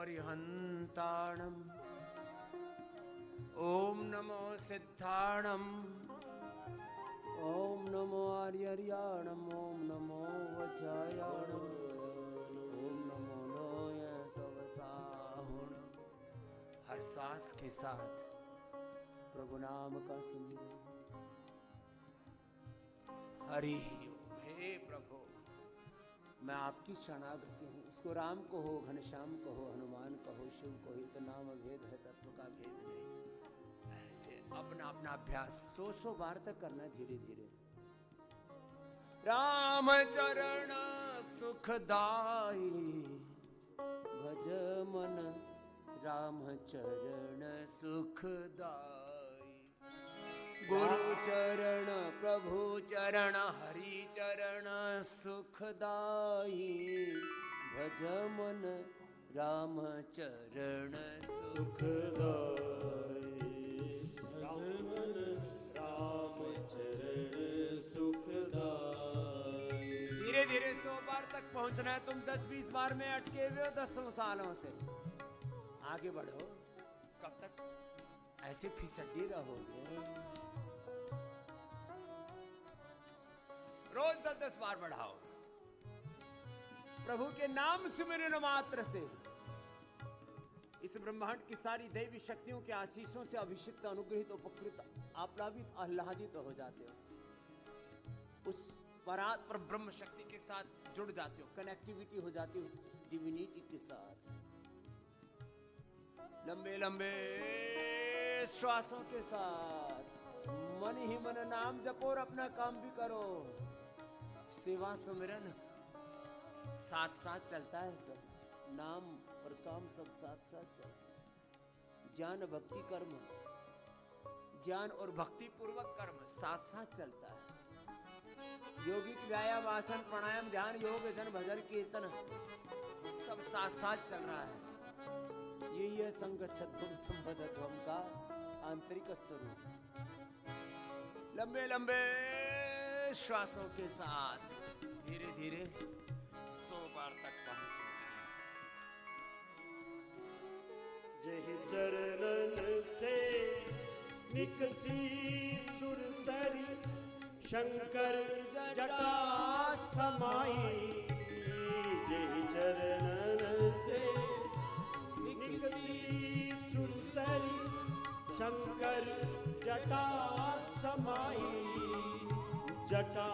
अरिहंताणम् ओम नमो सिद्धाणम् ओम नमो आर्यर्याणम् ओम नमो वज्रायाणम् ओम नमो नोय सवसाहुणम्। हर श्वास के साथ प्रभु नाम का सुमिरन। हरि ओम। हे प्रभु, मैं आपकी शरणागति हूँ। उसको राम कहो, घनश्याम कहो, हनुमान कहो, शिव कहो, तो नाम भेद है, तत्व का भेद नहीं। ऐसे अपना अपना अभ्यास 100 बार तक करना, धीरे धीरे। राम चरण सुखदाई भज मन, राम चरण सुखदाई। गुरु चरण प्रभु चरण हरि चरण सुखदाई भज मन, राम चरण सुखदाई भज मन, राम चरण सुखदाई। धीरे धीरे 100 बार तक पहुंचना है। तुम 10-20 बार में अटके हुए हो 10 सालों से। आगे बढ़ो। कब तक ऐसे फिसड्डी रहोगे? रोज 10-10 बार बढ़ाओ। प्रभु के नाम सुमिरन मात्र से इस ब्रह्मांड की सारी दैवी शक्तियों के आशीषों से अभिषिक्त, अनुग्रहित, उपकृत, आप्लावित, आह्लादित हो जाते हो। उस पर ब्रह्म शक्ति के साथ जुड़ जाते हो, कनेक्टिविटी हो जाती है उस डिविनिटी के साथ। लंबे लंबे श्वासों के साथ मन ही मन नाम जपो और अपना काम भी करो। सेवा सुमिरन साथ साथ चलता है। सब नाम और काम सब साथ साथ चलता है। ज्ञान भक्ति कर्म, ज्ञान और भक्ति पूर्वक कर्म साथ साथ चलता है। योगिक व्यायाम, आसन, प्राणायाम, ध्यान, योग, जन, भजन, कीर्तन सब साथ साथ चल रहा है। यही है संगच्छध्वम संबद्धध्वम का आंतरिक स्वरूप। लंबे लंबे श्वासों के साथ धीरे धीरे 100 बार तक पहुंचना है। जय चरणन से निकसी सुरसरी, शंकर जटा समाई। जय चरणन से निकसी सुरसरी, शंकर जटा समाई। जटा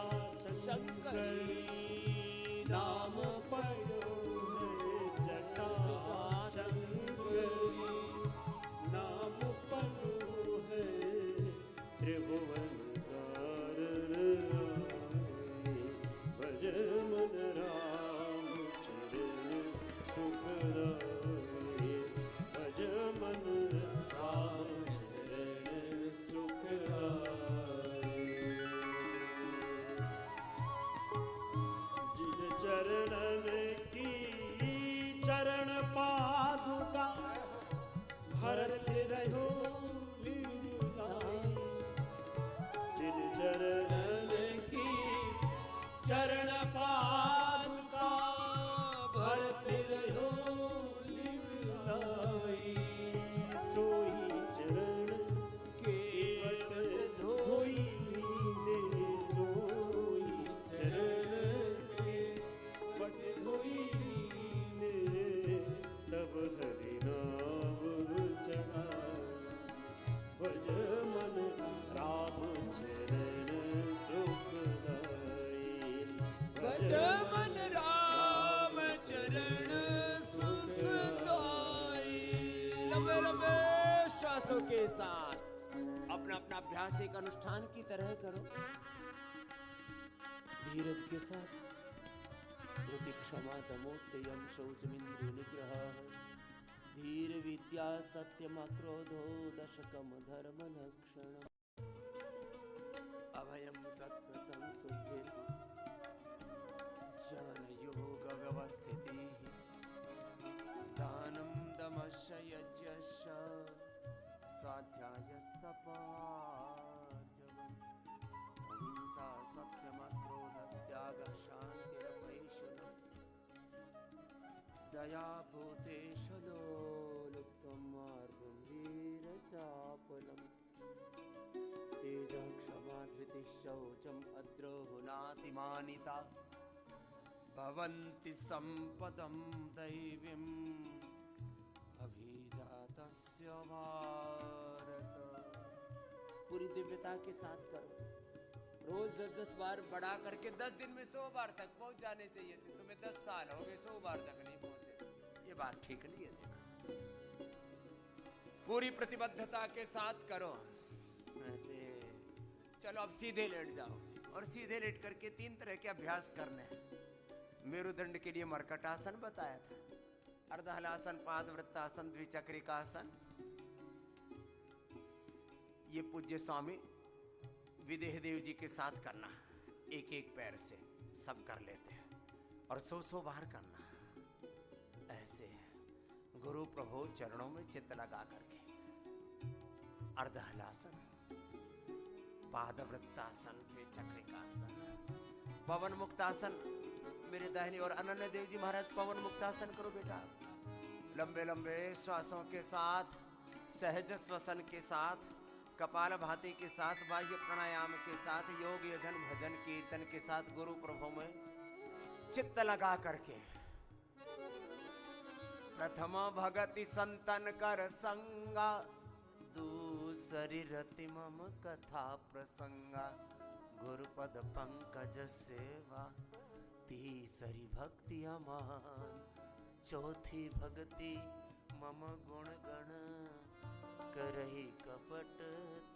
शंकरी नाम पढ़ो है, जटा शंकरी नाम पढ़ो है। त्रिभुवन भज मन, राम चरण सुखदाई भज मन, राम चरण सुखदाई। जिन चरणन की चरण पादुका, भरत रहो लीलाई। जिन चरणन की चरण पादुका, भरत रहो लीलाई। सोई चरण के पट धोई लीने, सोई चरण के पट धोई लीने। तब हरि नाम चढ़ाई, भज मन, राम चरण सुखदाई। भज मन, राम चरण सुखदाई। लंबे लंबे श्वासों के साथ अपना अपना अभ्यास एक अनुष्ठान की तरह करो। धीरज के साथ। धृति, क्षमा, दमो, संयम, शौचमिंद्रिय निग्रह, धीर विद्या, सत्यम, क्रोधो, दशकम, धर्म लक्षण, अभयम, सत्व, संशुद्धि, ज्ञान, योग, व्यवस्थिति, दानम, दमश्च, यज्ञश्च, स्वाध्यायस्तपार्जवम्, अहिंसा, सत्यम, क्रोधस्त्याग, शांतिरपैशुनम्, दया, भूतेषु शौचम अद्रोहो नातिमानिता भवन्ति संपदं दैवीं अभिजातस्य भारत। पूरी दिव्यता के साथ करो। रोज 10-10 बार बढ़ा करके 10 दिन में 100 बार तक पहुंच जाने चाहिए थे। तुम्हें 10 साल हो गए 100 बार तक नहीं पहुंचे। ये बात ठीक नहीं है। देखो, पूरी प्रतिबद्धता के साथ करो। ऐसे चलो अब सीधे लेट जाओ और सीधे लेट करके 3 तरह के अभ्यास करने हैं। मेरुदंड के लिए मर्कटासन बताया था, अर्धहलासन, पादवृत्तासन, द्विचक्रिकासन। ये पूज्य स्वामी विदेह देव जी के साथ करना, एक एक पैर से सब कर लेते हैं और 100 बार करना। ऐसे गुरु प्रभु चरणों में चित्त लगा करके अर्धहलासन, पादवृत्तासन, द्विचक्रिकासन, पवन मुक्तासन। मेरे दाहिनी और अनन्य देव जी महाराज पवन मुक्तासन करो बेटा। लंबे लंबे श्वासों के साथ, सहज श्वसन के साथ, कपाल भाती के साथ, बाह्य प्राणायाम के साथ, योग यजन भजन कीर्तन के साथ गुरु प्रभु में चित्त लगा करके प्रथम भगति संतन कर संगा, दूसरी रति मम कथा प्रसंगा, गुरुपद पंकज सेवा, तीसरी भक्ति अमान, चौथी भक्ति मम गुण गण, करहि कपट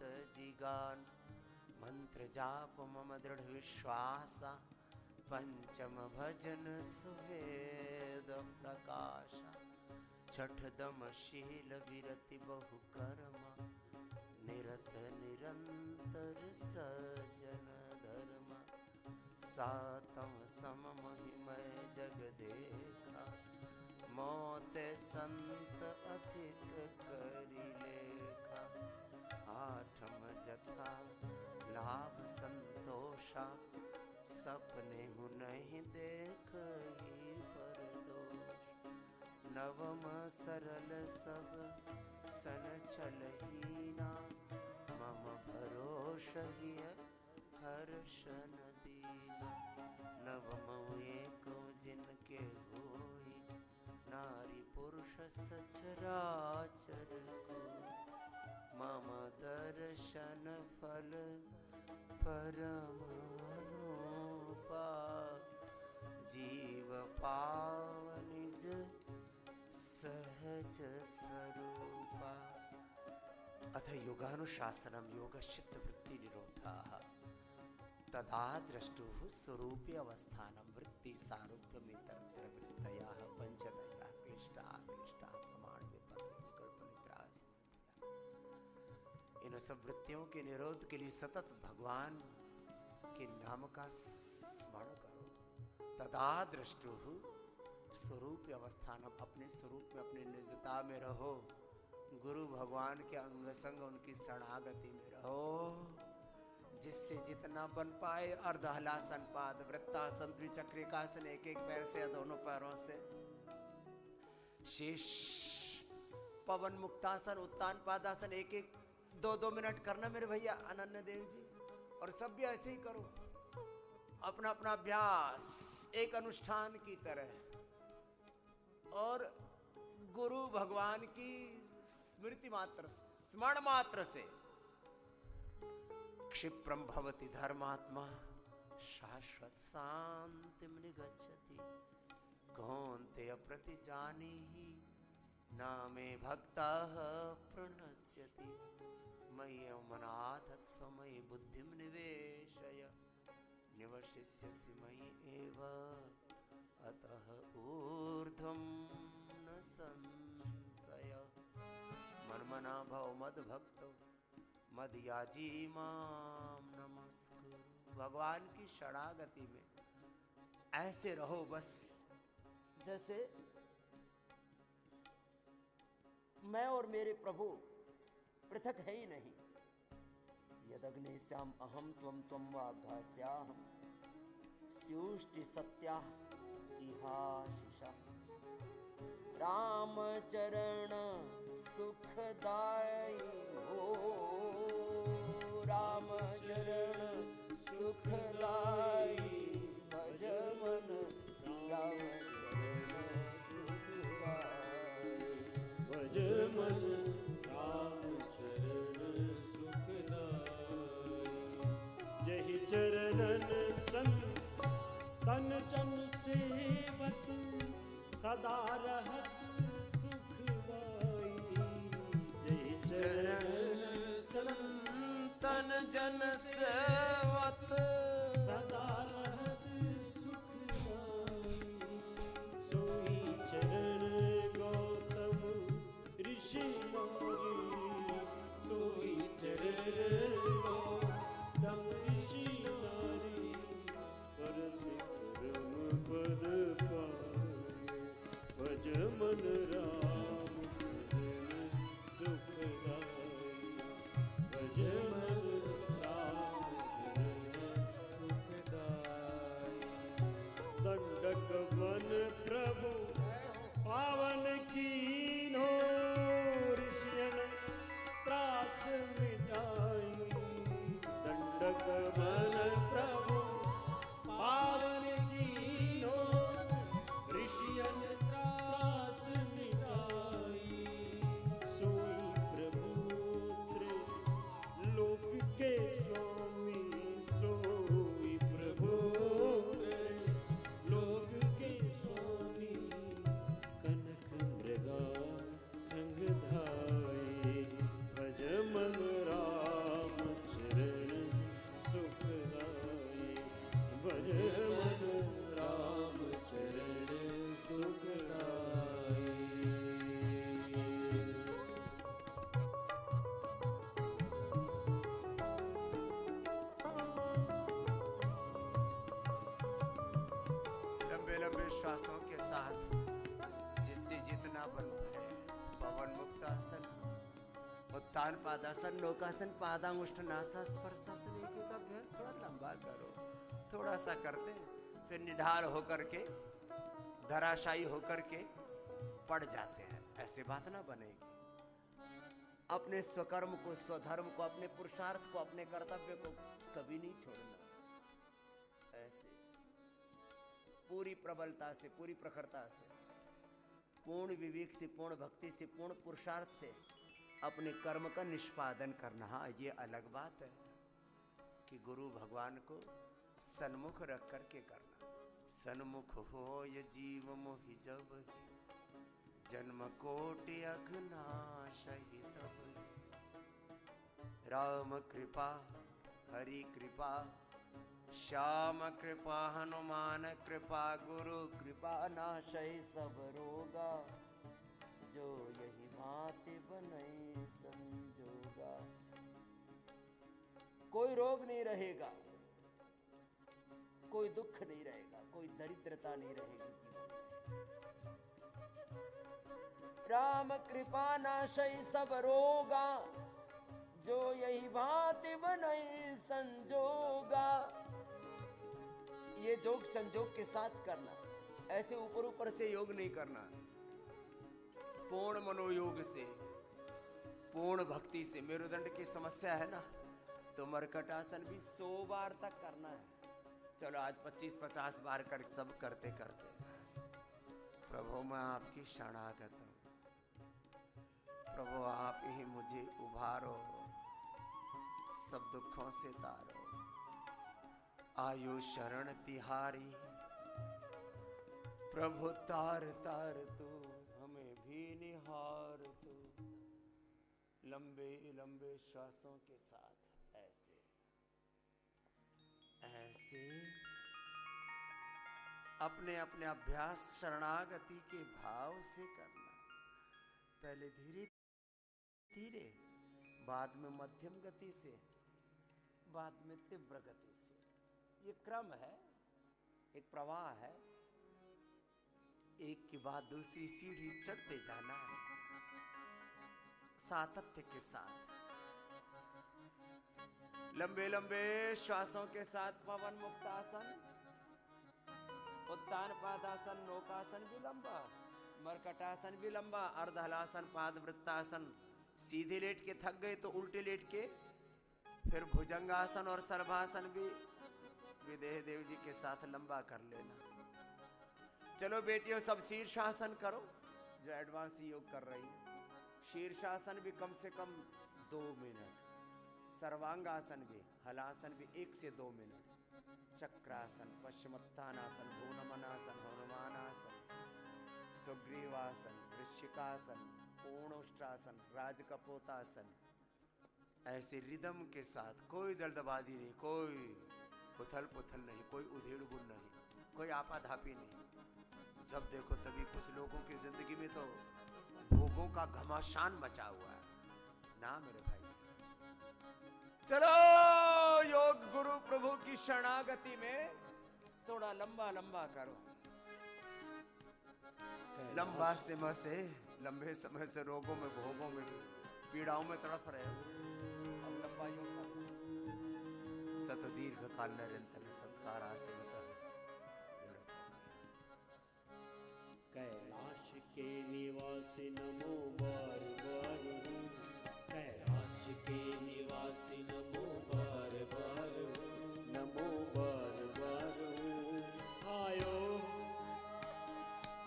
तजिगान, मंत्र जाप मम दृढ़ विश्वासा, पंचम भजन सुवेद प्रकाशा, छठ दम शील विरति बहु कर्मा, निरत निरंतर सजन धर्मा, सातम सम महिमय जग देखा, मोते संत अधिक करि लेखा, आठम जथा लाभ संतोषा, सपने हूँ नहीं देखही पर दोष, नवम सरल सब सन चलहीना, मम भरोषहिय हर्षन दीना, नवम एको जिनके होई, नारी पुरुष सचराचर को, मम दर्शन फल परम अनुपा, जीव पाव निज सहज स्वरूपा। अथ योगानुशासनम योगश्चित्त वृत्ति निरोधाः, तदा द्रष्टुः स्वरूपे अवस्थानं वृत्ति सारूप्यमितरत्र वृत्तयः पंचदयः क्लिष्टा क्लिष्टा प्रमाण विकल्पनिद्रास। इन सब वृत्तियों के निरोध के लिए सतत भगवान के नाम का स्मरण करो। तदा द्रष्टुः स्वरूप अवस्थानम, अपने स्वरूप में अपनी निजता में रहो। गुरु भगवान के अंग संग उनकी शरणागति में रहो, जिससे जितना बन पाए। अर्धहलासन, पाद वृत्तासन, द्विचक्रिकासन, एक एक पैर से या दोनों पैरों से। शेष पवन मुक्तासन, उत्तान पादासन, एक एक 2-2 मिनट करना मेरे भैया अनन्य देव जी। और सब भी ऐसे ही करो, अपना अपना अभ्यास एक अनुष्ठान की तरह। और गुरु भगवान की स्मृति मात्र, स्मरण मात्र से क्षिप्रम भवति धर्मात्मा, शाश्वत शांतिम निगच्छति, कौन्तेय प्रतिजानीहि, नामे भक्ताः प्रणश्यति, मय्येव मनाथत समयि बुद्धिं निवेशय, निवशिष्यसि मयि एव, अतः ऊर्ध्वं न संशय। मन्मना भव मद्भक्तो, मद्याजी माम नमस्कुरु। भगवान की शरणागति में ऐसे रहो, बस जैसे मैं और मेरे प्रभु पृथक है ही नहीं। यदग्निश्याम अहम त्वम त्वम वाघास्याहम, स्युष्टि सत्या इहाशिषा, राम चरण सुखदायी हो, राम चरण सेवत सदा रहत सुखदाई। जय चरण संतन जन सेवत सदा रहत सुखदाई। सोई चरण गौतम ऋषि नारी। सोई चरण गौतम ऋषि नारी। परस परम पद पाए भज मन राम चरण सुखदाई। भज मन राम चरण सुखदाई। दंडक मन प्रभु पावन कीन्हो। ऋषियन त्रास मिटाई। दंडक मन प्रभु पावन कीन्हो। ऋषियन त्रास मिटाई। सोई प्रभु लोक के स्वामी। सोई प्रभु लोक के स्वामी। कनक मृगा संग धाई। भज मन राम चरण सुखदाई। भज मन राम चरण सुखदाई। लंबे लंबे श्वासों के साथ जिससे जितना बल है, पवन मुक्त आसन, उत्तान पादासन, लोकासन, पादामुष्टनासा, स्पर्शासन, एक एक अभ्यास थोड़ा लंबा करो। थोड़ा सा करते फिर निढाल होकर के, धराशायी होकर के पड़ जाते हैं। ऐसे बात ना बनेगी। अपने स्वकर्म को, स्वधर्म को, अपने पुरुषार्थ को, अपने कर्तव्य को कभी नहीं छोड़ना। ऐसे पूरी प्रबलता से, पूरी प्रखरता से, पूर्ण विवेक से, पूर्ण भक्ति से, पूर्ण पुरुषार्थ से अपने कर्म का निष्पादन करना। हाँ, ये अलग बात है कि गुरु भगवान को सन्मुख रख करके करना। सन्मुख हो ये जीव मोहि जब ही, जन्म कोटि अघनाशहि तब ही। राम कृपा, हरि कृपा, श्याम कृपा, हनुमान कृपा, गुरु कृपा नाशहि सब रोगा। जो यही भांति बनई संजोगा। कोई रोग नहीं रहेगा, कोई दुख नहीं रहेगा, कोई दरिद्रता नहीं रहेगी जीवन में। राम कृपा नाशई सब रोगा। जो यही भांति बनई संजोगा। ये जोग संजोग के साथ करना, ऐसे ऊपर ऊपर से योग नहीं करना। पूर्ण मनोयोग से, पूर्ण भक्ति से। मेरुदंड की समस्या है ना, तो मरकटासन भी 100 बार तक करना है। चलो आज 25-50 बार कर सब करते करते। प्रभु मैं आपकी शरणागत हूँ। प्रभु आप ही मुझे उभारो, सब दुखों से तारो। आयु शरण तिहारी, प्रभु तार तार तू हमें भी निहार तू। लंबे लंबे श्वासों के साथ ऐसे ऐसे अपने अपने अभ्यास शरणागति के भाव से करना। पहले धीरे धीरे, बाद में मध्यम गति से, बाद में तीव्र गति से। ये क्रम है, एक प्रवाह है। एक के बाद दूसरी सीढ़ी चढ़ते जाना है सातत्य के साथ। लंबे लंबे श्वासों के साथ पवन मुक्तासन, उत्तान पादासन, नौकासन भी लंबा, मरकटासन भी लंबा, अर्धहलासन, पादवृत्तासन। सीधे लेट के थक गए तो उल्टे लेट के फिर भुजंगासन और सर्वासन भी विदेह देव जी के साथ लंबा कर लेना। चलो बेटियों सब शीर्षासन करो, जो एडवांस योग कर रही है। शीर्षासन भी कम से कम 2 मिनट, सर्वांगासन भी, हलासन भी 1 से 2 मिनट, चक्रासन, पश्चिमोत्थानासन, भ्रूनमनासन, हनुमानासन, सुग्रीवासन, वृश्चिकासन, पूर्णोष्ट्रासन, राजकपोतासन। ऐसे रिदम के साथ, कोई जल्दबाजी नहीं, कोई उथल पुथल नहीं, कोई उधेड़ बुन नहीं, कोई आपाधापी नहीं। जब देखो तभी कुछ लोगों की जिंदगी में तो भोगों का घमासान मचा हुआ है ना मेरे भाई। चलो योग गुरु प्रभु की शरणागति में थोड़ा लंबा लंबा करो। लंबा से लंबे समय से रोगों में, भोगों में, पीड़ाओं में तड़प रहे हो। अब लंबा योग करो। सत दीर्घ काल निरंतर सत्कार आसीनता। कैलाश के निवासी नमो बार बार, कैलाश के निवासी नमो बार बार, नमो बार बार। आयो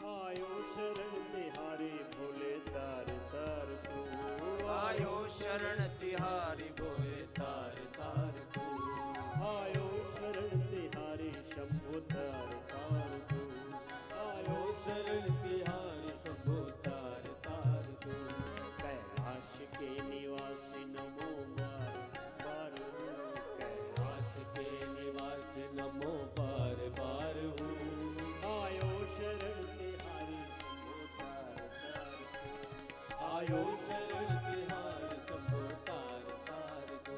आयो शरण तिहारी भोले तार तार तू, आयो शरण तिहारी भोले तार तार तू, आयो शरण तिहारी शंभु तार तार तू, आयो शरण तिहारी शंभु तार तार तू। कैलाश के निवासी नमो बार बार, कैलाश के निवासी नमो बार बार। आयो शरण तिहारी शंभु तार तार तू, आयो शरण तिहारी शंभु तार तार तू।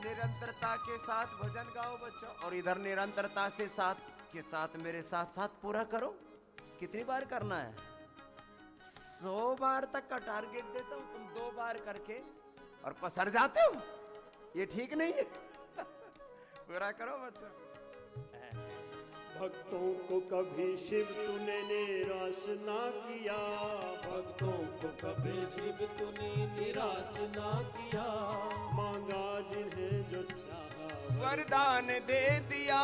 निरंतरता के साथ भजन गाओ बच्चों, और इधर निरंतरता से साथ मेरे साथ साथ पूरा करो। कितनी बार करना है? 100 बार तक का टारगेट देता हूं, तुम 2 बार करके और पसर जाते हो, ये ठीक नहीं है। पूरा करो बच्चों। भक्तों को कभी शिव तूने निराश ना किया, भक्तों को कभी शिव तूने निराश ना किया। मांगा जिन्हें जो चाहा वरदान दे दिया,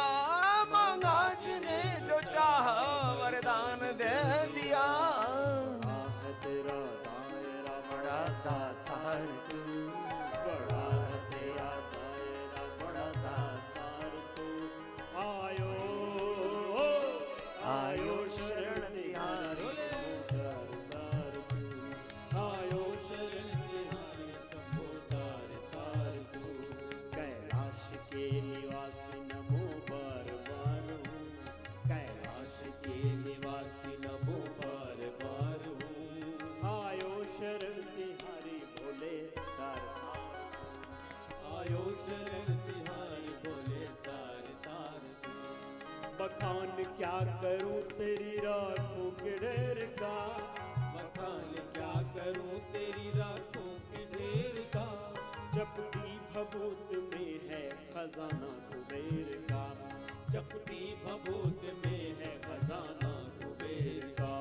मांगा जिन्हें जो चाहा वरदान दे दिया। है तेरा दायरा बड़ा दातार तू, बड़ा है तेरा दायरा बड़ा दातार तू। आयो आयो शरण तिहारी शंभु तार तू, आयो शरण तिहारी शंभु तार तार तू। कैलाश के निवासी नमो बार बार, कैलाश के निवासी नमो बार बार। आयो शरण तिहारी भोले तार तार, आयो शरण तिहारी भोले तार तार तू। बखान क्या करूं तेरी राखों के ढेर का, बखान क्या करूं तेरी राखों के ढेर का। चपटी भभूत में है खजाना कुबेर का, चपटी भभूत में है खजाना कुबेर का।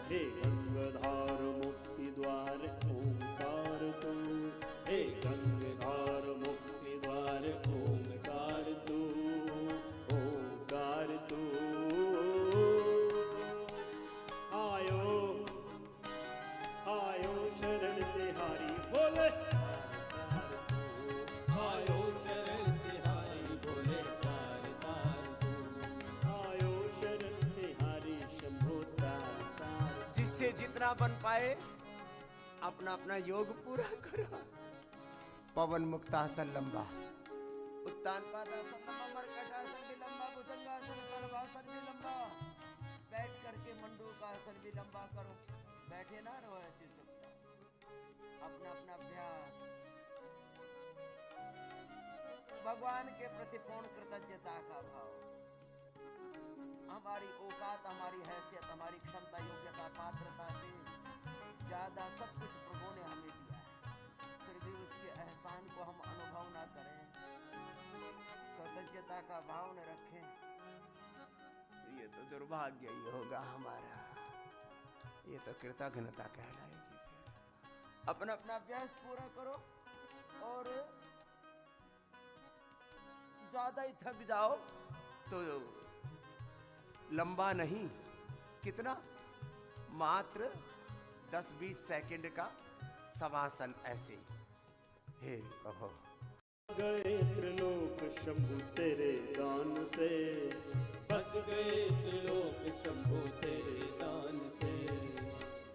हे गंगाधार मुक्ति द्वार ओंकार तू, हे गंगाधार मुक्ति द्वार ओंकार तू, ओंकार तू। आयो आयो शरण तिहारी भोले, आयो शरण तिहारी भोले तार तार तू, आयो शरण तिहारी शंभु तार तार। जिससे जितना बन पाए अपना अपना योग पूरा करो। पवन मुक्तासन लंबा, उत्तान पादासन लंबा, मर्कटासन भी लंबा, भुजंगासन सर्वासन भी लंबा। बैठ करके मंडूकासन भी लंबा करो। बैठे ना रहो ऐसे चुपचाप, अपना अपना अभ्यास। भगवान के प्रति पूर्ण कृतज्ञता का भाव। हमारी औकात, हमारी हैसियत, हमारी क्षमता, योग्यता, पात्रता से ज्यादा सब कुछ प्रभु ने हमें दिया है, फिर भी उसके एहसान को हम अनुभव ना करें, कृतज्ञता का भाव न रखें, तो ये तो दुर्भाग्य ही होगा हमारा। ये तो कृतज्ञता कहलाएगी। फिर अपना अपना अभ्यास पूरा करो, और ज्यादा ही थक जाओ तो लंबा नहीं, कितना, मात्र 10-20 सेकंड का शवासन ऐसे। हे प्रभु, गए त्रिलोक शंभु तेरे दान से, बस गए त्रिलोक शंभु तेरे दान से।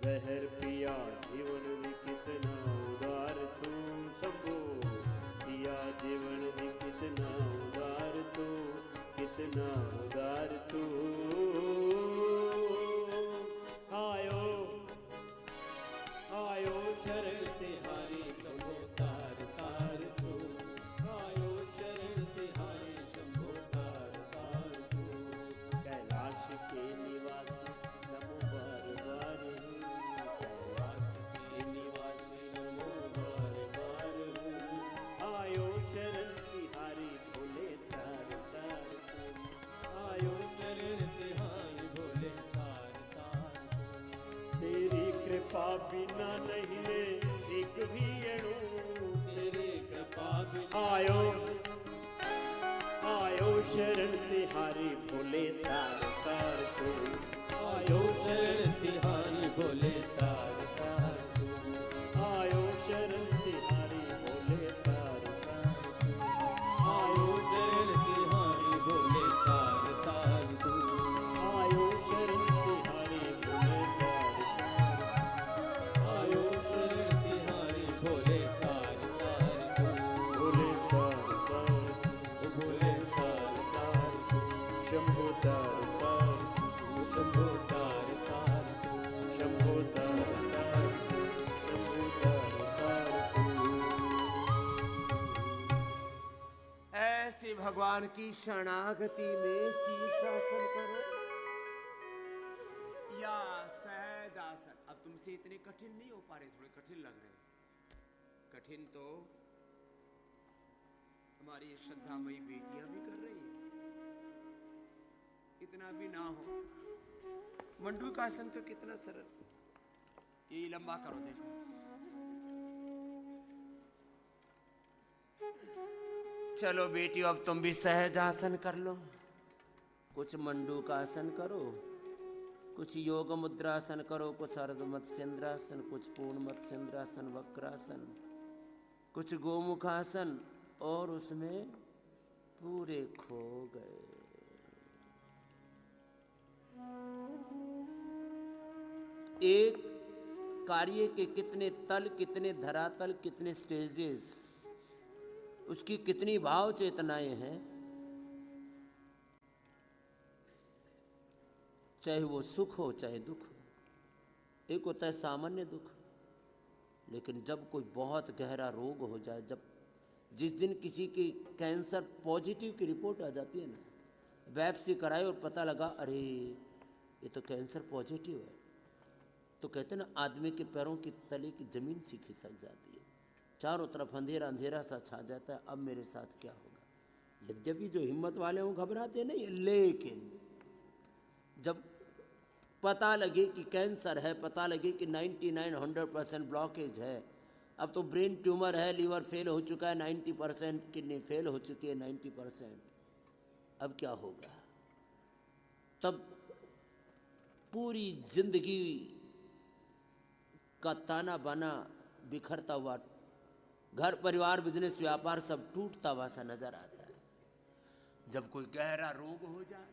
जहर पिया जीवन भी कितना उदार तू शंभु, पिया जीवन भी कितना उदार तू, कितना उदार तू। आयो आयो शरण तिहारी शंभो तार तार तू, आयो शरण तिहारी शंभो तार तार तू। कैलाश के निवासी नमो बार बार हूँ, कैलाश के निवासी नमो बार बार हूँ। आयो शरण तिहारी भोले तार तार तू, आयो शरण तिहारी भोले तार तार तू। तेरी कृपा बिना नहीं ले एक भी अणु, तेरी कृपा बिना आयो आयो शरण तिहारी भोले तार तार तू, आयो शरण तिहारी भोले तार तार तू। आयो शरण तिहारी भोले तार तार तू, आयो शरण तिहारी भोले तार तार तू। आयो शरण तिहारी भोले तार तार तू, आयो शरण तिहारी भोले तार तार तू। भोले तार तार तू, भोले तार तार तू। शंभु तार तार तू, शंभो तार तार तू। शंभु तार तार तू, शंभु तार तार तू। ऐसे भगवान की शरणागति में शीर्षासन करो या सहज आसन। अब तुमसे इतने कठिन नहीं हो पा रहे, थोड़े कठिन लग रहे हैं। कठिन तो हमारी श्रद्धामयी बेटियां भी कर रही हैं, इतना भी ना हो। मंडूक आसन तो कितना सरल, ये लंबा करो, देखो। चलो बेटियों, अब तुम भी सहज आसन कर लो। कुछ मंडूक आसन करो, कुछ योग मुद्रासन करो, कुछ अर्ध मत्स्येंद्रासन, कुछ पूर्ण मत्स्येंद्रासन, वक्रासन, कुछ गोमुखासन, और उसमें पूरे खो गए। एक कार्य के कितने तल, कितने धरातल, कितने स्टेजेस, उसकी कितनी भाव चेतनाएं हैं। चाहे वो सुख हो चाहे दुख हो। एक होता है सामान्य दुख, लेकिन जब कोई बहुत गहरा रोग हो जाए, जब जिस दिन किसी की कैंसर पॉजिटिव की रिपोर्ट आ जाती है ना, बायोप्सी कराए और पता लगा अरे ये तो कैंसर पॉजिटिव है, तो कहते हैं ना आदमी के पैरों की तले की जमीन सी खिसक जाती है, चारों तरफ अंधेरा अंधेरा सा छा जाता है। अब मेरे साथ क्या होगा। यद्यपि जो हिम्मत वाले हों घबराते नहीं, लेकिन जब पता लगे कि कैंसर है, पता लगे कि 99-100% ब्लॉकेज है, अब तो ब्रेन ट्यूमर है, लीवर फेल हो चुका है 90%, किडनी फेल हो चुकी है 90%, अब क्या होगा। तब पूरी जिंदगी का ताना बाना बिखरता हुआ, घर परिवार बिजनेस व्यापार सब टूटता हुआ सा नजर आता है। जब कोई गहरा रोग हो जाए,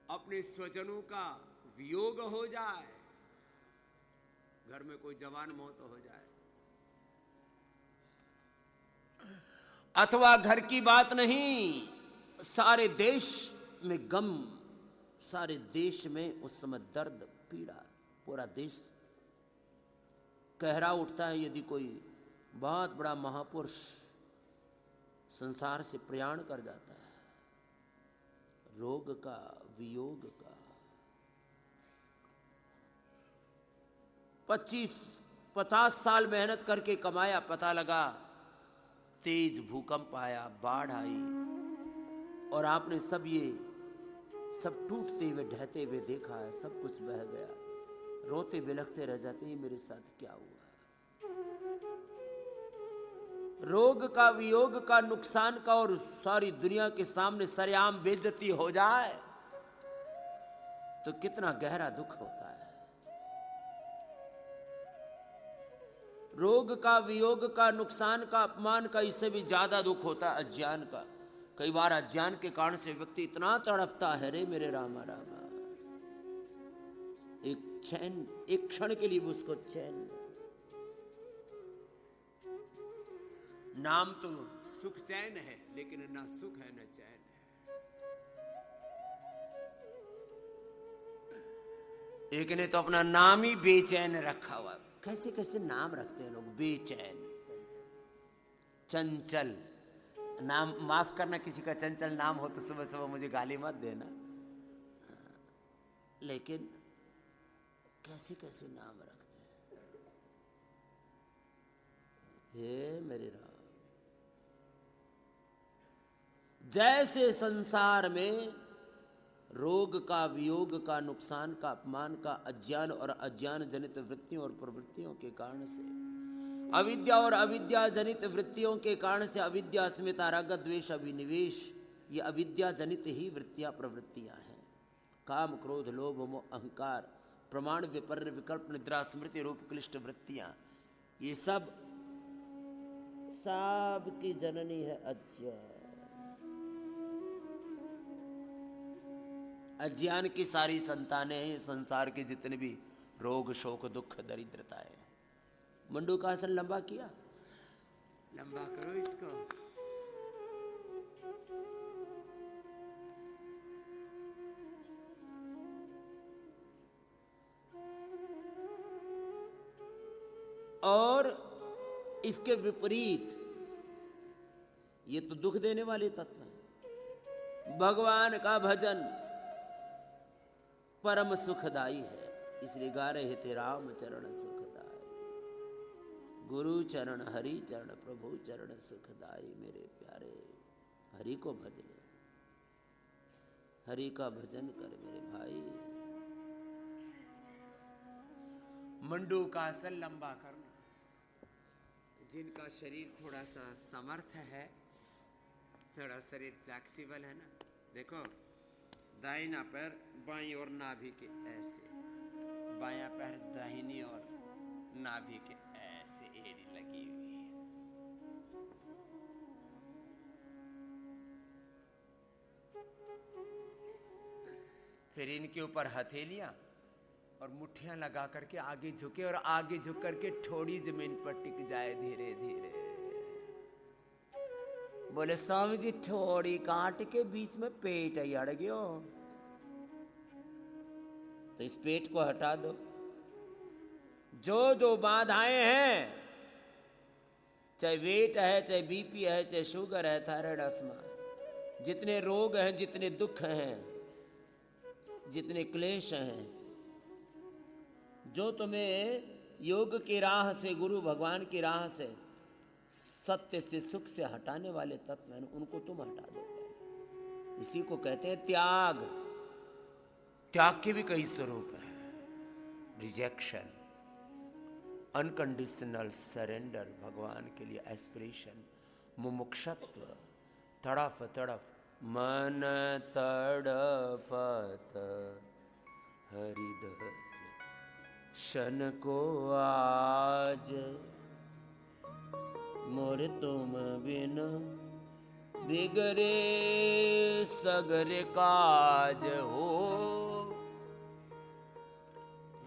अपने स्वजनों का वियोग हो जाए, घर में कोई जवान मौत हो जाए, अथवा घर की बात नहीं, सारे देश में गम, सारे देश में उस समय दर्द पीड़ा, पूरा देश कहरा उठता है। यदि कोई बहुत बड़ा महापुरुष संसार से प्रयाण कर जाता है, रोग का, वियोग का, 25-50 साल मेहनत करके कमाया, पता लगा तेज भूकंप आया, बाढ़ आई, और आपने सब टूटते हुए ढहते हुए देखा है, सब कुछ बह गया, रोते बिलखते रह जाते हैं मेरे साथ क्या हुआ। रोग का, वियोग का, नुकसान का, और सारी दुनिया के सामने सरेआम बेइज्जती हो जाए तो कितना गहरा दुख होता है। रोग का, वियोग का, नुकसान का, अपमान का, इससे भी ज्यादा दुख होता है अज्ञान का। कई बार अज्ञान के कारण से व्यक्ति इतना तड़पता है, रे मेरे रामा रामा, एक चैन, एक क्षण के लिए उसको चैन नहीं। नाम तो सुख चैन है, लेकिन ना सुख है न चैन है। एक ने तो अपना नाम ही बेचैन रखा हुआ। कैसे कैसे नाम रखते हैं लोग, बेचैन, चंचल नाम। माफ करना, किसी का चंचल नाम हो तो सुबह सुबह मुझे गाली मत देना, लेकिन कैसे कैसे नाम रखते हैं, हे मेरे राम। जैसे संसार में रोग का, वियोग का, नुकसान का, अपमान का, अज्ञान और अज्ञान जनित वृत्तियों और प्रवृत्तियों के कारण से, अविद्या और अविद्या जनित वृत्तियों के कारण से, अविद्या, अस्मिता, राग, द्वेष, अभिनिवेश, ये अविद्या जनित ही वृत्तियां, प्रवृत्तियां हैं। काम, क्रोध, लोभ, मोह, अहंकार, प्रमाण, विपर्य, विकल्प, निद्रा, स्मृति रूप क्लिष्ट वृत्तियां, ये सब की जननी है अज्ञान। अज्ञान की सारी संतानें हैं संसार के जितने भी रोग, शोक, दुख, दरिद्रताएं। मंडू का आसन लंबा किया, लंबा करो इसको। और इसके विपरीत ये तो दुख देने वाले तत्व हैं। भगवान का भजन परम सुखदाई है, इसलिए गा रहे थे राम चरण सुखदाई, गुरु चरण, हरि चरण, प्रभु चरण सुखदाई। मेरे प्यारे, हरि को भज ले, हरि का भजन कर मेरे भाई। मंडू का आसन लंबा करना। जिनका शरीर थोड़ा सा समर्थ है, थोड़ा शरीर फ्लेक्सिबल है ना, देखो दाहिना पैर बाईं और नाभि के ऐसे, बायां पैर दाहिनी और नाभि के ऐसे एड़ी लगी हुई है। फिर इनके ऊपर हथेलियां और मुट्ठियां लगा करके आगे झुके, और आगे झुक करके ठोड़ी जमीन पर टिक जाए धीरे धीरे। बोले स्वामी जी ठोड़ी काट के बीच में पेट ही अड़ गयो, तो इस पेट को हटा दो। जो जो बाधाएं हैं, चाहे वेट है, चाहे बीपी है, चाहे शुगर है, थायराइड, अस्थमा, जितने रोग हैं, जितने दुख हैं, जितने क्लेश हैं, जो तुम्हें योग की राह से, गुरु भगवान की राह से, सत्य से, सुख से हटाने वाले तत्व हैं, उनको तुम हटा दो। इसी को कहते हैं त्याग। त्याग के भी कई स्वरूप हैं। रिजेक्शन, अनकंडीशनल सरेंडर, भगवान के लिए एस्पिरेशन, मुमुक्षत्व, तड़फ तड़फ, मन तड़पत हरिदर शन को आज, मोर तुम बिन बिगड़े सगरे काज हो,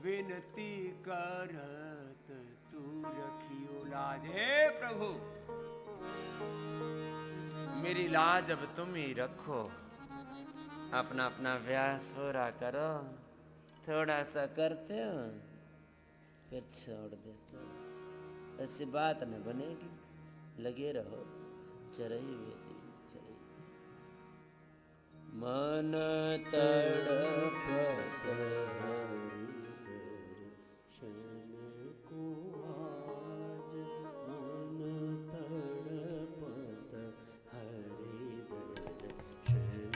विनती करत तू रखियो लाज। हे प्रभु, मेरी लाज अब तुम ही रखो, अपना अपना व्यास पूरा करो। थोड़ा सा करते हो फिर छोड़ देते हो, ऐसी बात न बनेगी। लगे रहो, चरई वेदी चरई। मन तड़पत शन को आज, मन तड़पत हरिदर शन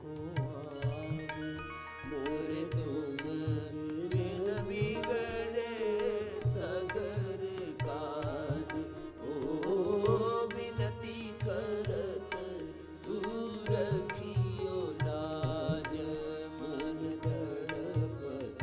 को आज, मोर तुम बिन बिगड़े सगर काज, ओ विनती करत तू रखियो लाज। मन तड़पत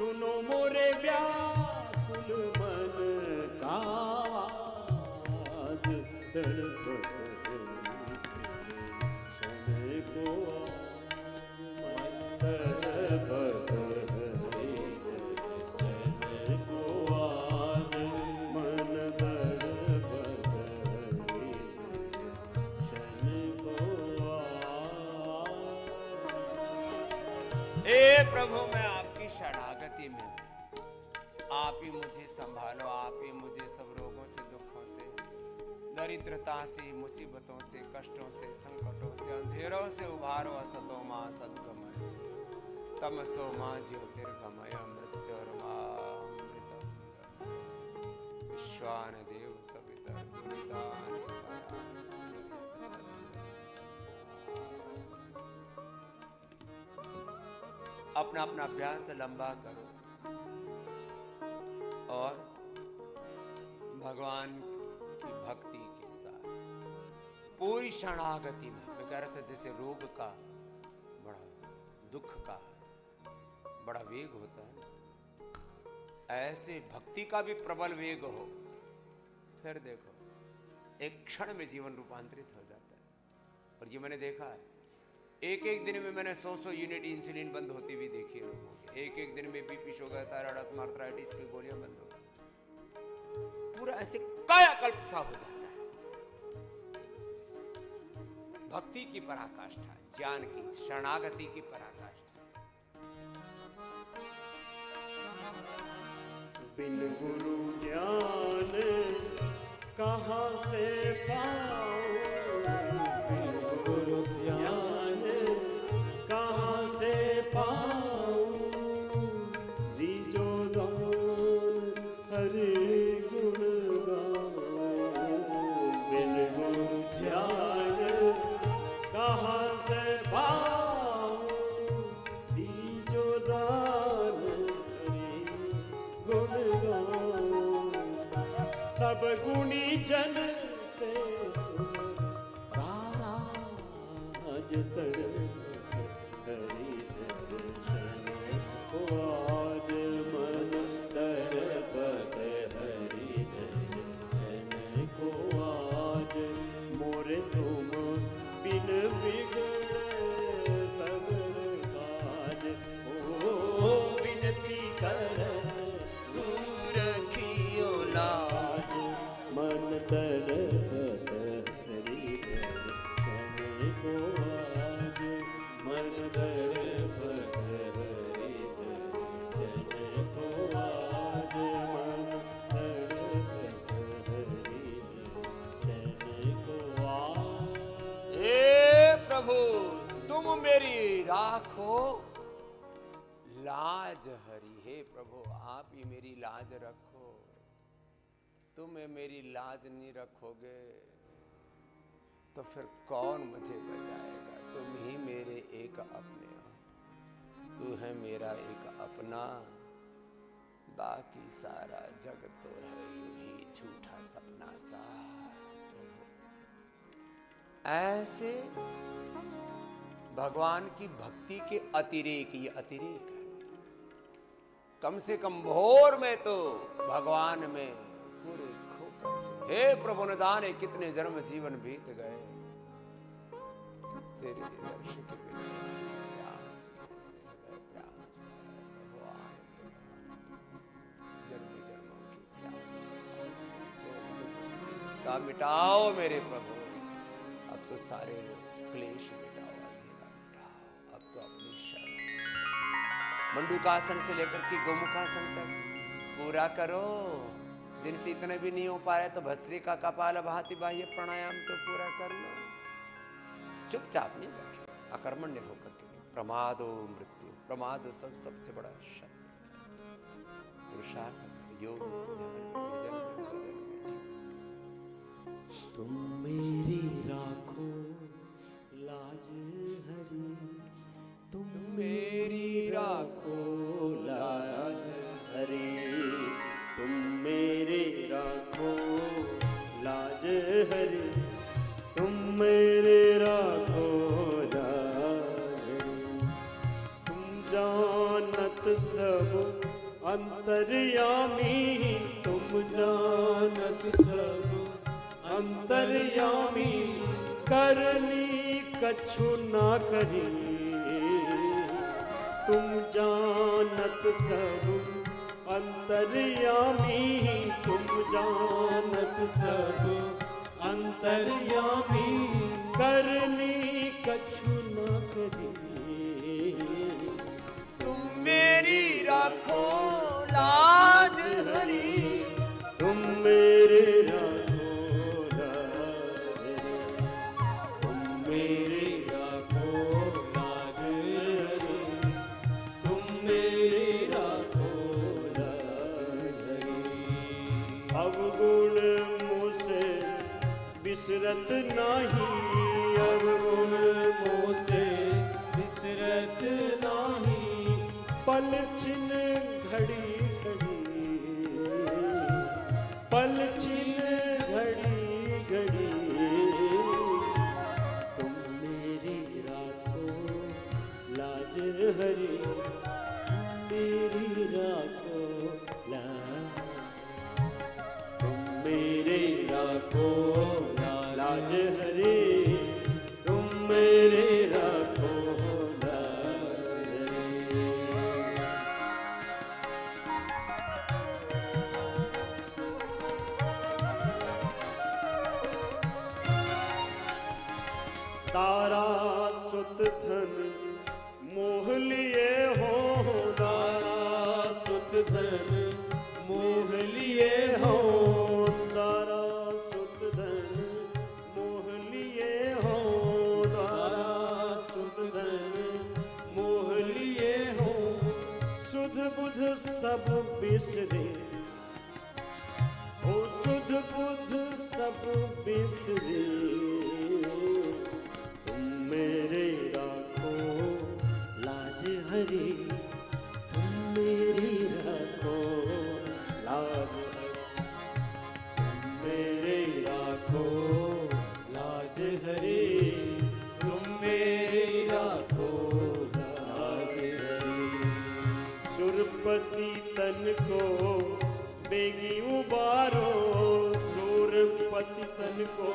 सुनो मोरे व्याकुल मन का आवाज, तड़पत समय को मन तड़पत समय को आज, मन तड़पत समय को आज। हे प्रभु, मैं आपकी शरणागति में हूं। आप ही मुझे संभालो, आप ही मुझे सब रोगों से, दुखों से, दरिद्रता से, मुसीबतों से, कष्टों से, संकटों से, अंधेरों से उभारो। असतो मां सद्गमय, तमसो मां ज्योतिर्गमय, मृत्योर्मामृतम। विश्वान देव सवितर दुरितानि परास्मि। अपना अपना अभ्यास लंबा करो और भगवान की भक्ति के साथ पूरी शरणागति में, बगैर जैसे रोग का बड़ा, दुख का बड़ा वेग होता है, ऐसे भक्ति का भी प्रबल वेग हो, फिर देखो एक क्षण में जीवन रूपांतरित हो जाता है। और ये मैंने देखा है, एक एक दिन में मैंने 100 यूनिट इंसुलिन बंद होती हुई देखी है लोगों की। एक एक दिन में BP, sugar, thyroid, asthma, arthritis की गोलियां बंद हो गई। पूरा ऐसे कायाकल्प सा हो जाता है। भक्ति की पराकाष्ठा, ज्ञान की, शरणागति की पराकाष्ठा। बिन गुरु ज्ञान कहाँ से पाऊं, बिन गुरु ज्ञान कहाँ से पाऊं, दीजो दान हरि गुण गाऊं। बिन गुरु ज्ञान कहाँ से पाऊं, दीजो दान हरि गुण गाऊं। सब गुणी जन पे राज तड़प हरि दर्शन को आज, मन तड़पत हरि दर्शन को आज। मोरे तुम बिन बिगड़े सगर काज, ओ विनती कर रखियो लाज, मन तड़पत हरि दर्शन को आज, मन तड़पत हरि दर्शन को आज, मन तड़पत हरि दर्शन को आज। हे प्रभु, तुम मेरी राखो लाज हरि। हे प्रभु, आप ही मेरी लाज रखो। तुम मेरी लाज नहीं रखोगे तो फिर कौन मुझे बचाएगा। तुम ही मेरे एक अपने हो, तू है मेरा एक अपना, बाकी सारा जग तो है यूं ही झूठा सपना सा। ऐसे भगवान की भक्ति के अतिरेक, ये अतिरेक है। कम से कम भोर में तो भगवान में पूरे खोकर, हे प्रभु न जाने कितने जन्म जीवन बीत गए तेरे दर्श के बिना। प्यास है, प्यास है भगवान, जन्म जन्मों की प्यास है। मिटाओ मेरे प्रभु, अब तो सारे क्लेश मिटाओ, अंधेरा मिटाओ। अब तो अपनी शरण मंडूकासन से लेकर के गोमुखासन तक पूरा करो। जिनसे इतने भी नहीं हो पा रहे तो भस्त्री का कपाल भांति बाह्य प्राणायाम तो पूरा कर लो। चुपचाप नहीं बैठो, अकर्मण्य होकर के। प्रमादो मृत्यु, प्रमाद सबसे बड़ा शब्द। पुरुषार्थ योग भजन तुम मेरी राखो लाज हरि, तुम मेरी राखो लाज हरि, तुम मेरी राखो लाज हरि, तुम मेरे राखो लाज हरि। तुम जानत सब अंतर्यामी तुम जानत सब अंतर्यामी करनी कछु ना करी तुम जानत सब अंतर्यामी तुम जानत सब अंतर्यामी करनी कछु ना करी तुम मेरी राखो लाज हरी, तुम मेरे राखो लाज, तुम मेरे राखो लाज हरी, तुम मेरे राखो लाज हरी। अवगुण मुझसे बिसरत नाही, अवगुण मोसे बिसरत नाही, पल छिन घड़ी घड़ी, पल छिन घड़ी घड़ी तुम मेरी राखो लाज हरी, मेरी राखो लाज, तुम मेरे राखो लाज हरी, तुम मेरे राखो लाज हरी। तारा सुत धन मोह लिए हो, तारा सुत धन मोह लिए हो, तारा सुत धन मोह लिए हो, तारा सुत धन मोह लिए हो, सुध बुध सब बिसरे, ओ सुध बुध सब बिसरे तुम मेरे राखो लाज हरी, तुम मेरी राखो लाज हरी, तुम मेरे राखो लाज हरी, तुम मेरी राखो लाज हरी। सुरपति तन को बेगी उबारो, सुरपति तन को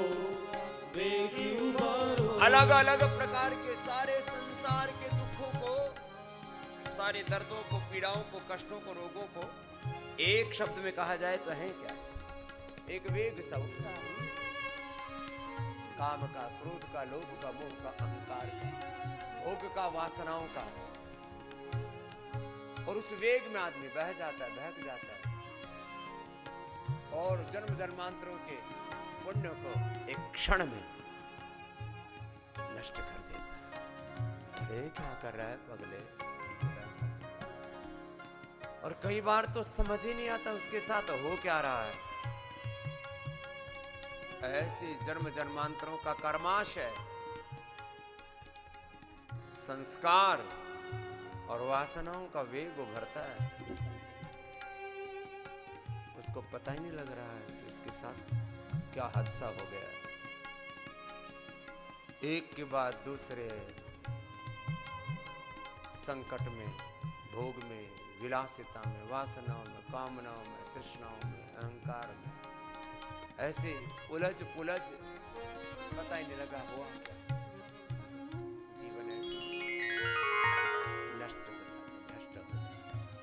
बेगी उबारो, अलग अलग प्रकार के सारे संसार के दुखों को, सारे दर्दों को, पीड़ाओं को, कष्टों को, रोगों को एक शब्द में कहा जाए तो है क्या? एक वेग सा उठता है, काम का, क्रोध का, लोभ का, मोह का, अहंकार का, भोग का, वासनाओं का, और उस वेग में आदमी बह जाता है, बहक जाता है और जन्म जन्मांतरों के पुण्य को एक क्षण में नष्ट कर देता है। अरे क्या कर रहा है पगले, और कई बार तो समझ ही नहीं आता उसके साथ हो क्या रहा है। ऐसी जन्म जन्मांतरों का कर्माशय, संस्कार और वासनाओं का वेग उभरता है, उसको पता ही नहीं लग रहा है कि उसके साथ क्या हादसा हो गया। एक के बाद दूसरे संकट में, भोग में, विलासिता में, वासनाओं में, कामनाओं में, तृष्णाओं में, अहंकार में, ऐसे उलझ पुलझ पता ही नहीं लगा हुआ क्या। जीवन ऐसे नष्ट हो जाता, भ्रष्ट हो जाता,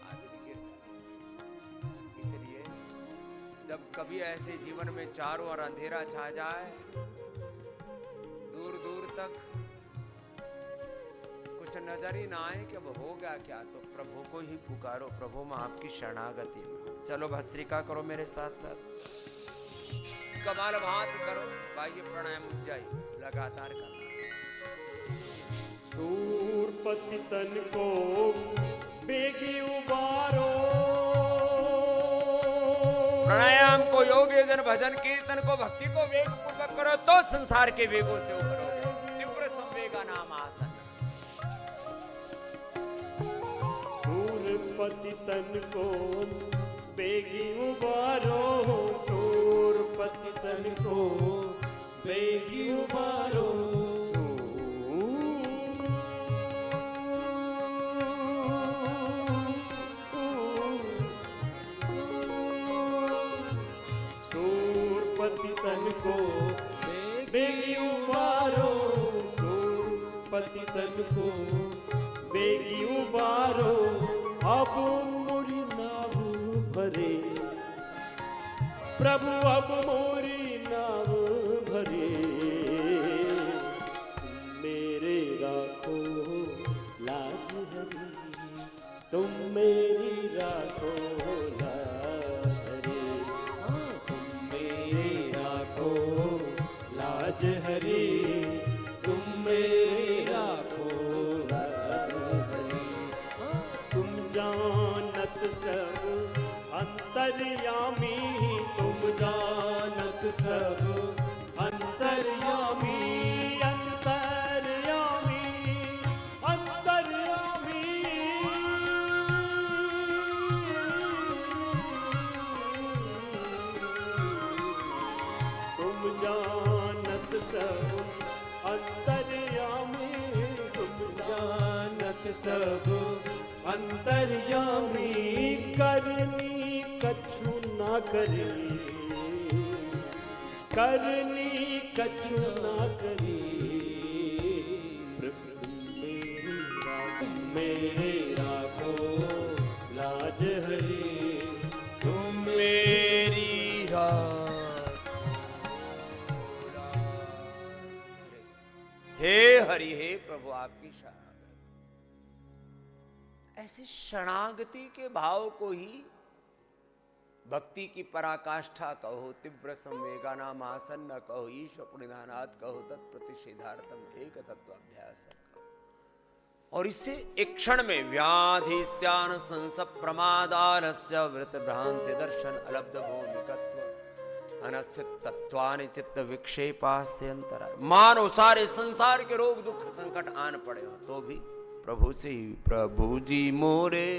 आदमी गिर जाता। इसलिए जब कभी ऐसे जीवन में चारों ओर अंधेरा छा जाए, दूर दूर तक कुछ नजर ही ना आए कि अब होगा क्या, तो प्रभु को ही पुकारो, प्रभु मैं आपकी शरणागति में। चलो भस्त्रिका करो मेरे साथ साथ, कपाल भात करो, बाह्य प्राणायाम उज्जाई लगातार करना। सूरपति तन को बेगी उबारो, प्राणायाम को, योग यजन, भजन कीर्तन को, भक्ति को वेग पूर्वक करो तो संसार के वेगों से उबरो। तीव्र संवेगा नाम आसन। सूरपति तन को बेगी उबारो, सूरपति तन को बेगी उबारो, तन को बेगी उबारो अब मोरी नाव भरे, प्रभु अब मोरी नाव भरे, मेरे राखो लाज हरी, तुम मेरी राखो लाज हरी, तुम मेरी राखो लाज हरी, तुम मेरी राखो लाज हरी। तुम जानत सब अंतर्यामी, तुम जानत सब अंतर्यामी, अंतर्यामी, अंतर्यामी। तुम जानत सब अंतर्यामी, तुम जानत सब अंतर्यामी, करनी कछु ना करी, करनी कछु ना करी, प्रभु मेरे राखो लाज हरी, तुम मेरी हे हरि, हे प्रभु आपकी शरणागति। ऐसे शरणागति के भाव को ही भक्ति की पराकाष्ठा कहो, तीव्र संवेगानाम आसन्न कहो, ईश पुण्यनाथ कहो, तत्प्रतिषेधार्थम एक तत्वाभ्यास कहो। और इससे एक क्षण में व्याधि स्यान संसप प्रमादालस्य वृत भ्रांति दर्शन अलब्ध भूमिकत्व अनस्थित तत्वानि चित्त विक्षेपास्ते अंतराय। मानो सारे संसार के रोग दुख संकट आन पड़े हो तो भी प्रभु से ही, प्रभु जी मोरे।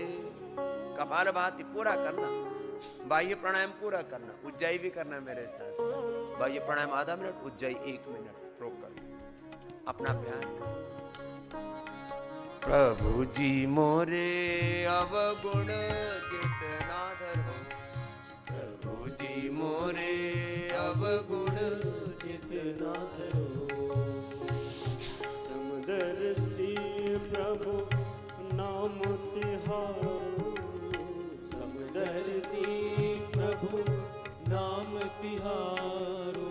कपाल भाती पूरा करना, बाह्य प्राणायाम पूरा करना, उज्जाई भी करना मेरे साथ। बाह्य प्राणायाम आधा मिनट, उज्जाई 1 मिनट रोक कर अपना अभ्यास कर। प्रभु जी मोरे अवगुण चेतना धरो, प्रभु जी मोरे अवगुण चितना धरो। समदर्शी प्रभु नाम तिहारो, समदर्शी प्रभु नाम तिहारो।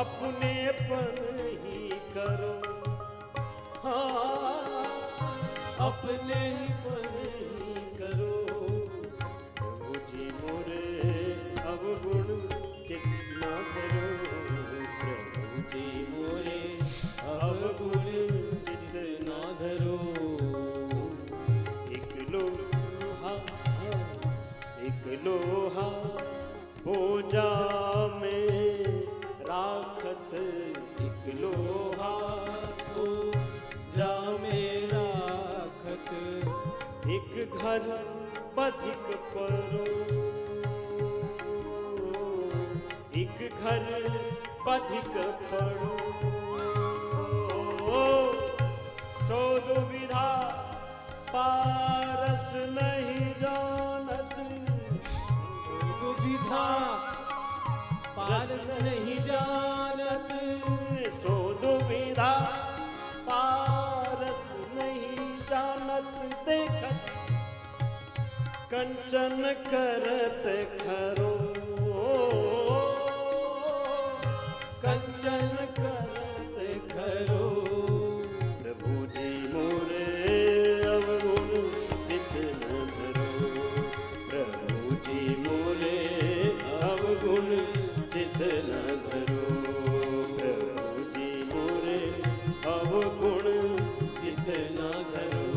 अपने पन ही करो, हाँ अपने ही पर ही करो। प्रभु जी मोरे अवगुण चितना धरो, प्रभु जी मोरे अवगुण चितना धरो। एक लोहा, एक लोहा पूजा में राखत, एक लोहा पूजा में राखत। एक घर बधिक परो, एक घर बधिक परो। सो दुविधा पारस नहीं जानत, दुविधा पारस नहीं जानत। सो दुविधा पारस नहीं जानत। देखत कंचन करत खरो, कंचन करत खरो। प्रभु जी मोरे अवगुण चित न धरो, प्रभु जी मोरे अवगुण चित न धरो। प्रभु जी मोरे अवगुण चित न धरो।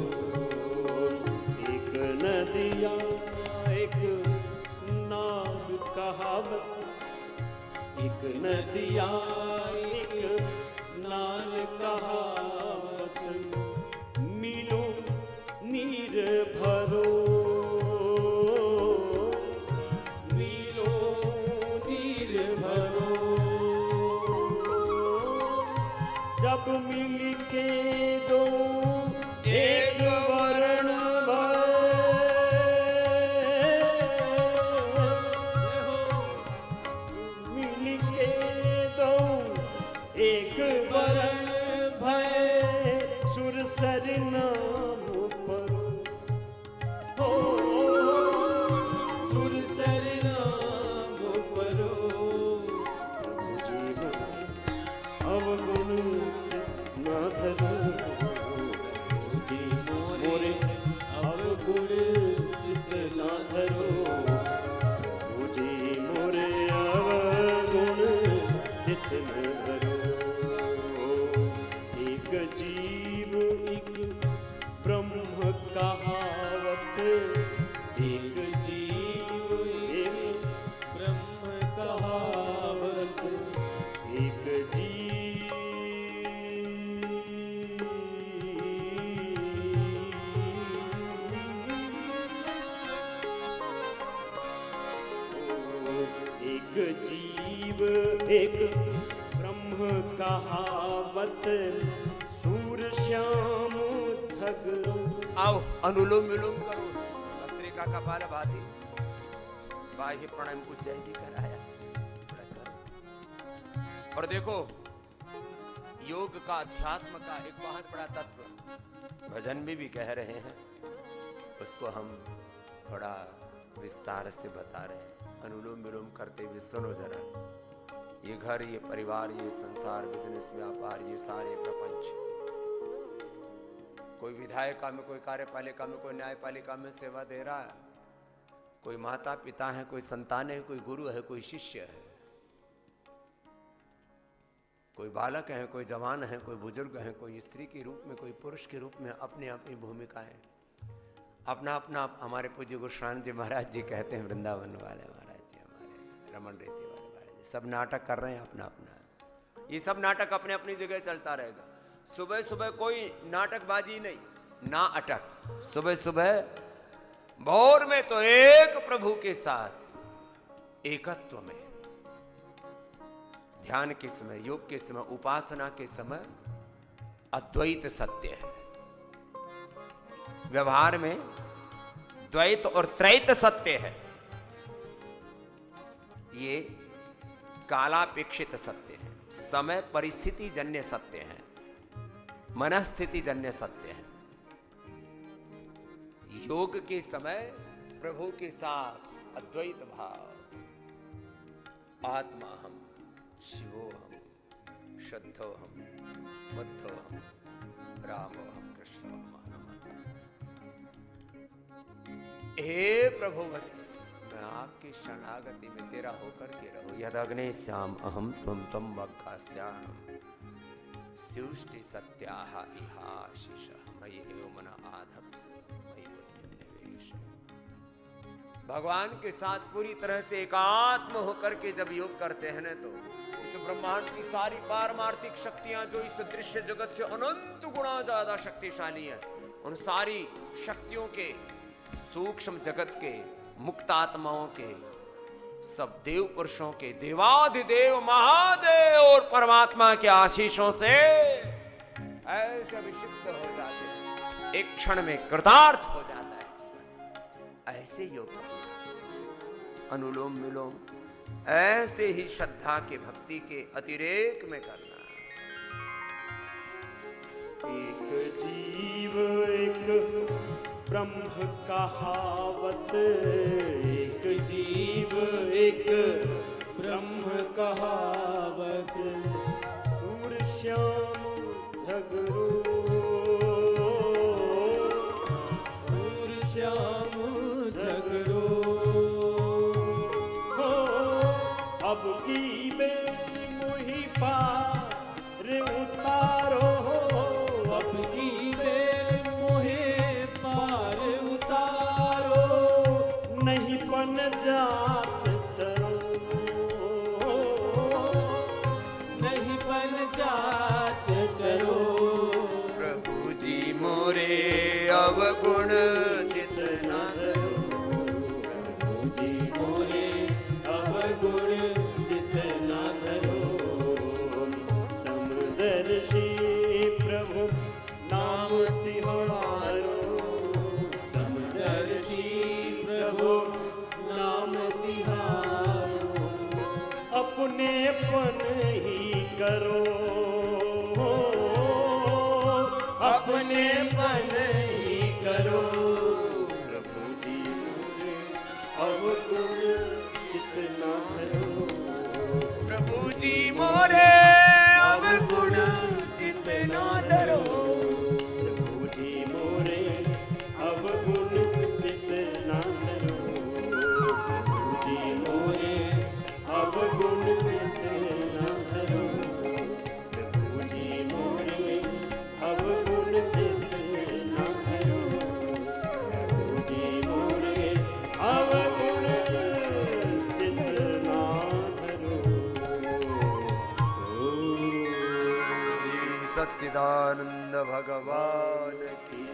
एक नदिया एक नाम कहावत, एक नदिया एक नान कहावत। मिलो नीर भरो, मिलो नीर भरो। जब मिल के दो एक वर्ण मिल के दो एक वरण भय धरो प्रभु जी मोरे अवगुण चित न धरो। एक जीव एक ब्रह्म कहावत, एक जीव एक ब्रह्म कहावत, एक जीव एक ब्रह्म कहावत, सूर श्याम झगड़ो। आओ अनुलोम विलोम करो। भस्त्रिका कपाल भाती बाह्य प्राणायाम उज्जैन कराया थोड़ा करो। और देखो योग का अध्यात्म का एक बहुत बड़ा तत्व भजन में भी कह रहे हैं, उसको हम थोड़ा विस्तार से बता रहे हैं। अनुलोम विलोम करते हुए सुनो जरा। ये घर, ये परिवार, ये संसार, बिजनेस, व्यापार, ये सारे प्रपंच, कोई विधायिका में, कोई कार्यपालिका में, कोई न्यायपालिका में सेवा दे रहा है, कोई माता पिता है, कोई संतान है, कोई गुरु है, कोई शिष्य है, कोई बालक है, कोई जवान है, कोई बुजुर्ग है, कोई स्त्री के रूप में, कोई पुरुष के रूप में अपनी अपनी भूमिकाएं, अपना अपना। हमारे पूज्य गोस्वामी जी महाराज जी कहते हैं, वृंदावन वाले महाराज जी, हमारे रमन रेती वाले महाराज जी, सब नाटक कर रहे हैं अपना अपना। ये सब नाटक अपने अपनी जगह चलता रहेगा। सुबह सुबह कोई नाटकबाजी नहीं, ना अटक। सुबह सुबह भोर में तो एक प्रभु के साथ एकत्व में, ध्यान के समय, योग के समय, उपासना के समय अद्वैत सत्य है। व्यवहार में द्वैत और त्रैत सत्य है। ये कालापेक्षित सत्य है, समय परिस्थिति जन्य सत्य है, मनस्थिति जन्य सत्य है। योग के समय प्रभु के साथ अद्वैत भाव, आत्मा हम, शिवो हम, शुद्धो हम, बुद्धो हम, रामो हम, कृष्णो हम। हे प्रभु बस मैं आपकी शरणागति में तेरा होकर के रहो। यद अग्ने श्याम अहम त्वम त्वम वक्कास्याम स्युष्टि सत्याह इहाशिष मयि एव मन आधत्स मयि बुद्धि निवेश। भगवान के साथ पूरी तरह से एकात्म होकर के जब योग करते हैं ना, तो इस ब्रह्मांड की सारी पारमार्थिक शक्तियां जो इस दृश्य जगत से अनंत गुणा ज्यादा शक्तिशाली हैं, उन सारी शक्तियों के, सूक्ष्म जगत के, मुक्त आत्माओं के, सब देव पुरुषों के, देवाधिदेव महादेव और परमात्मा के आशीषों से ऐसे अभिषिक्त हो जाते हैं, एक क्षण में कृतार्थ हो जाता है जीवन। ऐसे योग अनुलोम विलोम ऐसे ही श्रद्धा के, भक्ति के अतिरेक में करना। एक जीव एक ब्रह्म कहावत, एक जीव एक ब्रह्म कहावत, सूर श्याम झगड़ो। सूर श्याम झगड़ो। हो अब की बेरी मुही पार उतारो, अब की बेर मोहे पार उतारो, नहीं बन जात डरो, नहीं बन जात डरो। प्रभु जी मोरे अवगुण चित न धरो, प्रभु जी मोरे अवगुण चित न धरो। समदर्शी प्रभु नाम तिहारो, समदर्शी प्रभु नाम तिहारो। अपने पन ही करो, अपने पन ही करो। प्रभु जी मोरे अवगुण चित न धरो, प्रभु जी मोरे अवगुण चित न धरो। प्रभु जी मोरे अवगुण चित न धरो। सच्चिदानंद भगवान की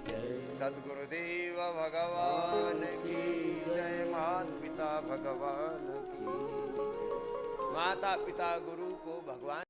जय। सद्गुरुदेव भगवान की जय। माता पिता भगवान की। माता पिता गुरु को भगवान